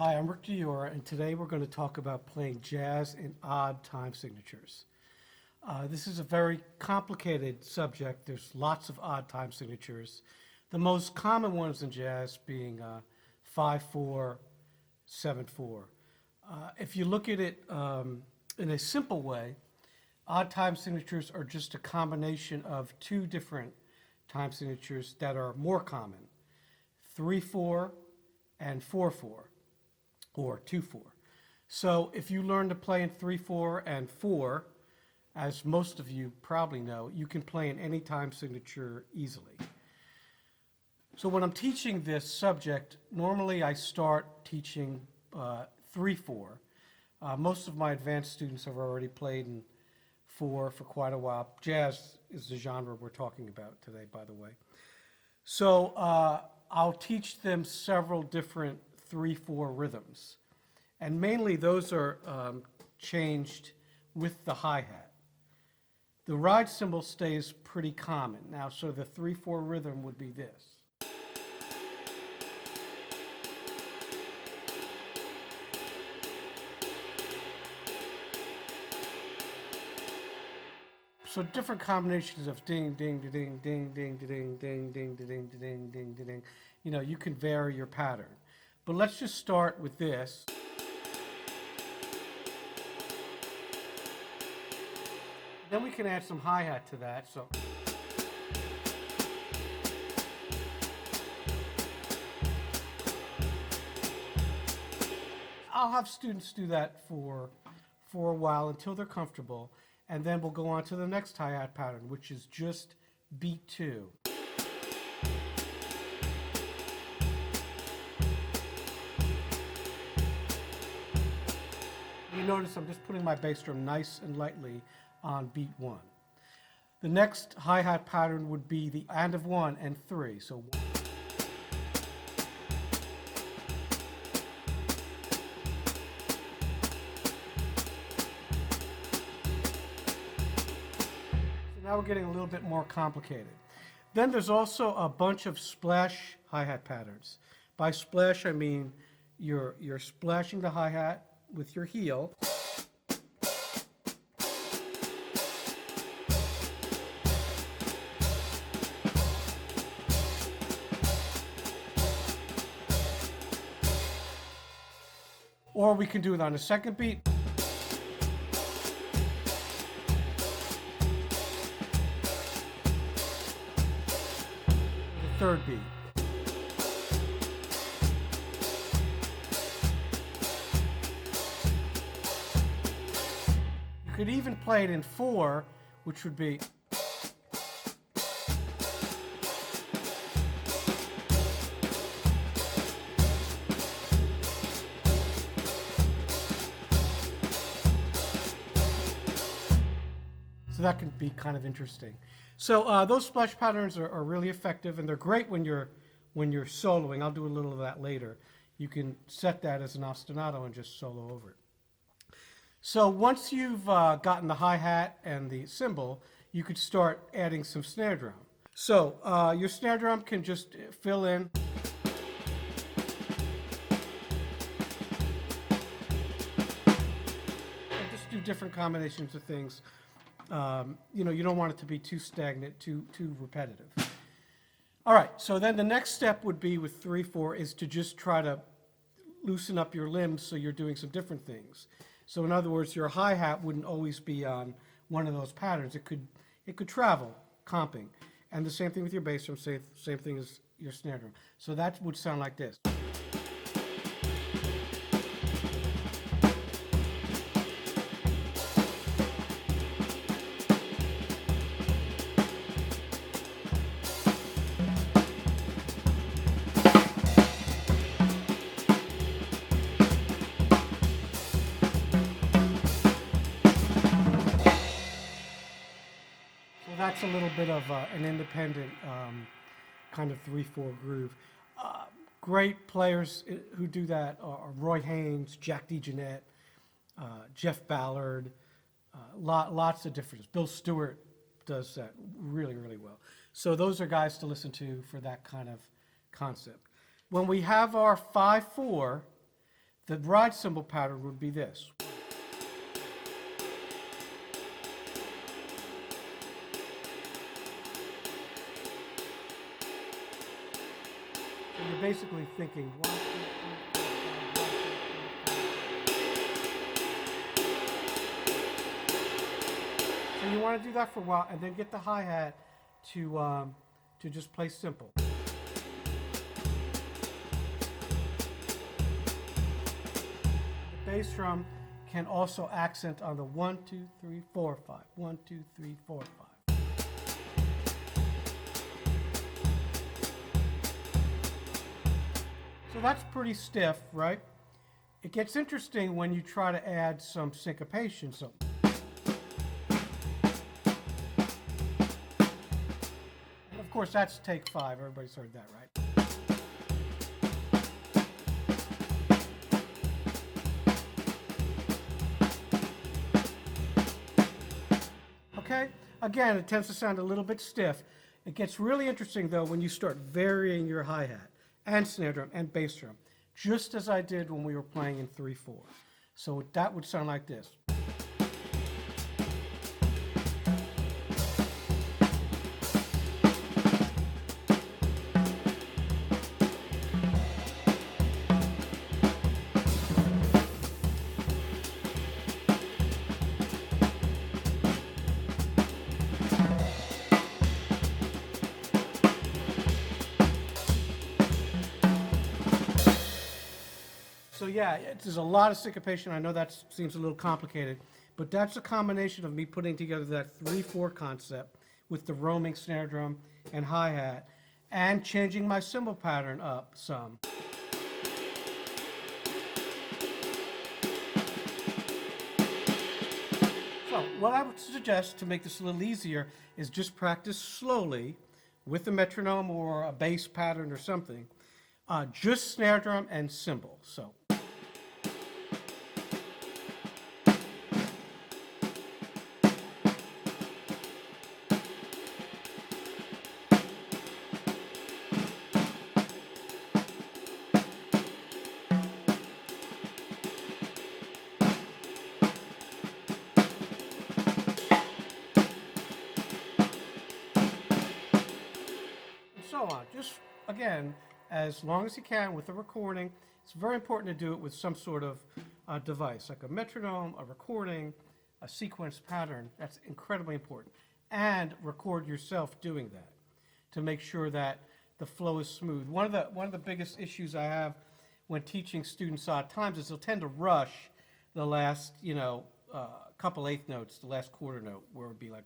Hi, I'm rickdior, and today we're going to talk about playing jazz in odd time signatures. This is a very complicated subject. There's lots of odd time signatures. The most common ones in jazz being 5/4, 7/4. If you look at it in a simple way, odd time signatures are just a combination of two different time signatures that are more common, 3/4 and 4/4. Or 2/4. So if you learn to play in 3/4 and 4, as most of you probably know, you can play in any time signature easily. So when I'm teaching this subject, normally I start teaching 3/4. Most of my advanced students have already played in 4 for quite a while. Jazz is the genre we're talking about today, by the way. So I'll teach them several different 3/4 rhythms. And mainly those are changed with the hi-hat. The ride cymbal stays pretty common. Now, so the 3/4 rhythm would be this. So different combinations of ding, ding, ding, ding, ding, ding, ding, ding, ding, ding, ding, ding. You know, you can vary your pattern. But let's just start with this. Then we can add some hi-hat to that. So I'll have students do that for a while until they're comfortable, and then we'll go on to the next hi-hat pattern, which is just beat 2. You notice I'm just putting my bass drum nice and lightly on beat 1. The next hi-hat pattern would be the and of 1 and 3. So now we're getting a little bit more complicated. Then there's also a bunch of splash hi-hat patterns. By splash, I mean you're splashing the hi-hat with your heel. Or we can do it on the second beat. The third beat. You could even play it in 4, which would be. So that can be kind of interesting. So those splash patterns are really effective, and they're great when you're soloing. I'll do a little of that later. You can set that as an ostinato and just solo over it. So once you've gotten the hi-hat and the cymbal, you could start adding some snare drum. So your snare drum can just fill in. And just do different combinations of things. You know, you don't want it to be too stagnant, too repetitive. All right, so then the next step would be with 3/4 is to just try to loosen up your limbs so you're doing some different things. So in other words, your hi-hat wouldn't always be on one of those patterns. It could travel, comping. And the same thing with your bass drum, same thing as your snare drum. So that would sound like this. That's a little bit of an independent kind of 3/4 groove. Great players who do that are Roy Haynes, Jack DeJohnette, Jeff Ballard, lots of different. Bill Stewart does that really, really well. So those are guys to listen to for that kind of concept. When we have our 5/4, The ride cymbal pattern would be this. So you're basically thinking 1, 2, 3, 4, 5, 1, 2, 3, 4. So you want to do that for a while, and then get the hi-hat to just play simple. The bass drum can also accent on the 1, 2, 3, 4, 5. 1, 2, 3, 4, 5. So that's pretty stiff, right? It gets interesting when you try to add some syncopation. So and of course that's take 5. Everybody's heard that, right? Okay? Again, it tends to sound a little bit stiff. It gets really interesting, though, when you start varying your hi-hat and snare drum and bass drum, just as I did when we were playing in 3/4. So that would sound like this. So yeah, there's a lot of syncopation. I know that seems a little complicated, but that's a combination of me putting together that 3/4 concept with the roaming snare drum and hi-hat and changing my cymbal pattern up some. So what I would suggest to make this a little easier is just practice slowly with a metronome or a bass pattern or something, just snare drum and cymbal. So. So on. Just, again, as long as you can with the recording. It's very important to do it with some sort of device, like a metronome, a recording, a sequence pattern. That's incredibly important. And record yourself doing that to make sure that the flow is smooth. One of the biggest issues I have when teaching students odd times is they'll tend to rush the last, couple eighth notes, the last quarter note, where it would be like,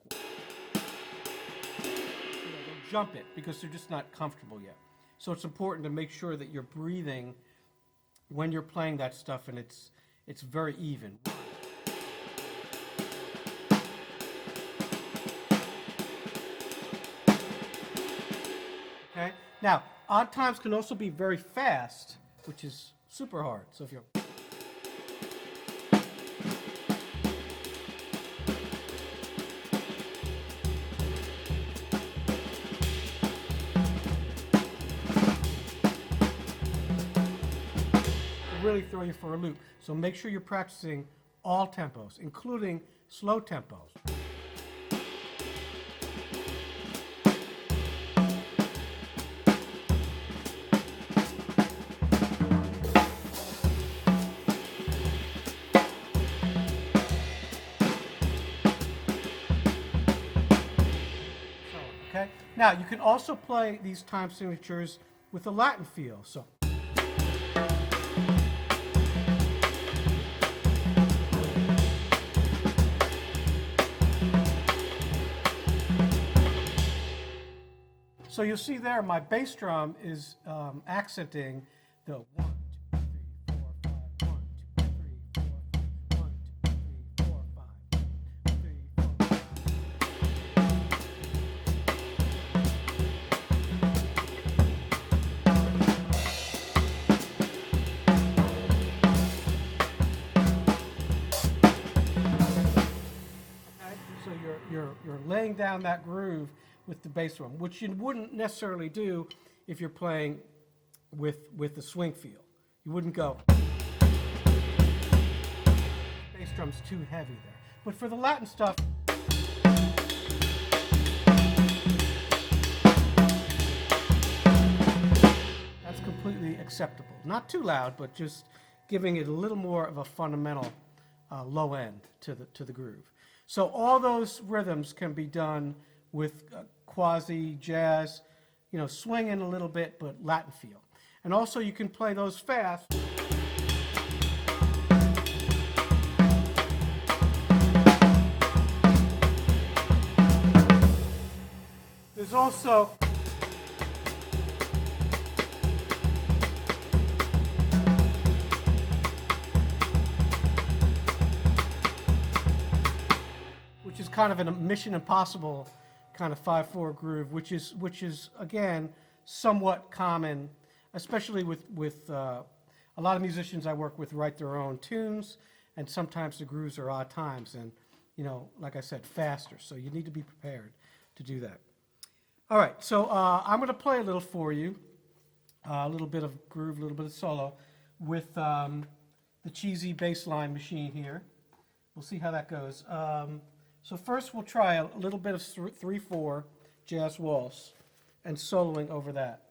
they'll jump it because they're just not comfortable yet. So it's important to make sure that you're breathing when you're playing that stuff, and it's very even. Okay? Now, odd times can also be very fast, which is super hard. So if you're really throw you for a loop. So make sure you're practicing all tempos, including slow tempos. Okay? Now, you can also play these time signatures with a Latin feel. So. So you'll see there, my bass drum is accenting the 1, 2, 3, 4, 5, 1, 2, 3, 4, 1, 2, 3, 4, 5, 3, 4, 5. Okay? So you're laying down that groove with the bass drum, which you wouldn't necessarily do if you're playing with the swing feel. You wouldn't go. strum's too heavy there. But for the Latin stuff, that's completely acceptable. Not too loud, but just giving it a little more of a fundamental low end to the groove. So all those rhythms can be done with quasi jazz, you know, swinging a little bit, but Latin feel. And also you can play those fast. There's also which is kind of a Mission Impossible kind of 5/4 groove, which is again somewhat common, especially with a lot of musicians I work with write their own tunes, and sometimes the grooves are odd times, and you know, like I said, faster. So you need to be prepared to do that. All right, so I'm going to play a little for you, a little bit of groove, a little bit of solo, with the cheesy bass line machine here. We'll see how that goes. So first we'll try a little bit of 3/4 jazz waltz and soloing over that.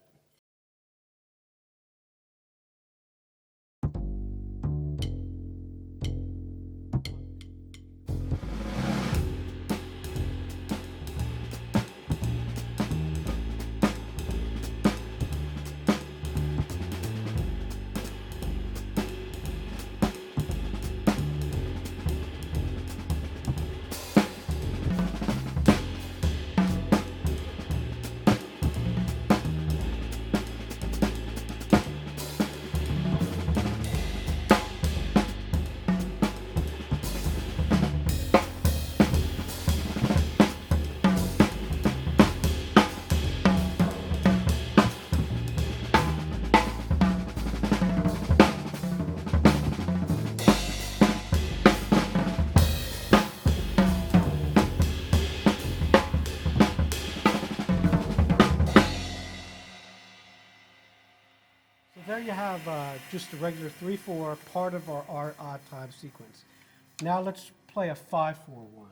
There you have just a regular 3/4, part of our odd time sequence. Now let's play a 5/4 one.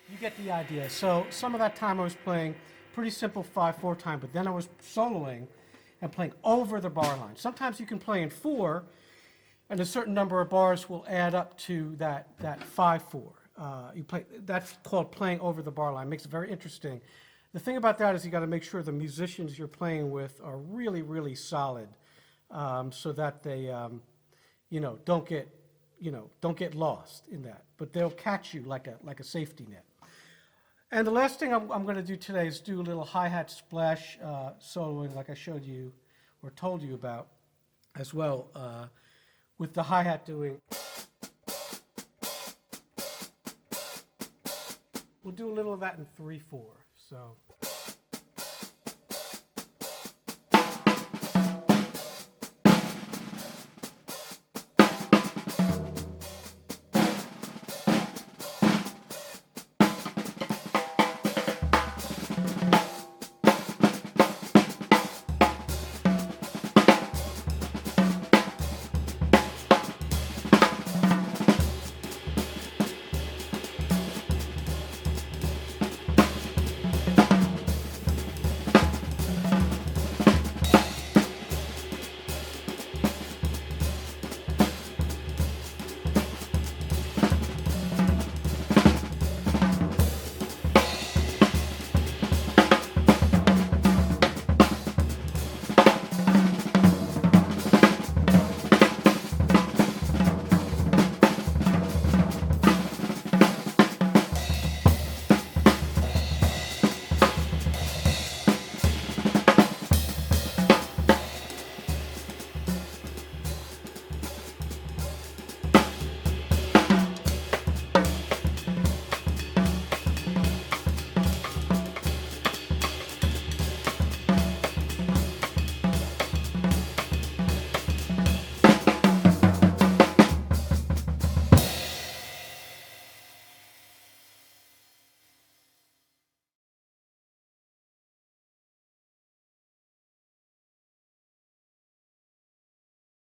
You get the idea. So some of that time I was playing pretty simple 5/4 time, but then I was soloing and playing over the bar line. Sometimes you can play in 4, and a certain number of bars will add up to that 5/4. You play, that's called playing over the bar line. Makes it very interesting. The thing about that is you got to make sure the musicians you're playing with are really, really solid, so that they, don't get lost in that. But they'll catch you like a safety net. And the last thing I'm going to do today is do a little hi-hat splash soloing, like I showed you or told you about as well, with the hi-hat doing. We'll do a little of that in 3/4. So.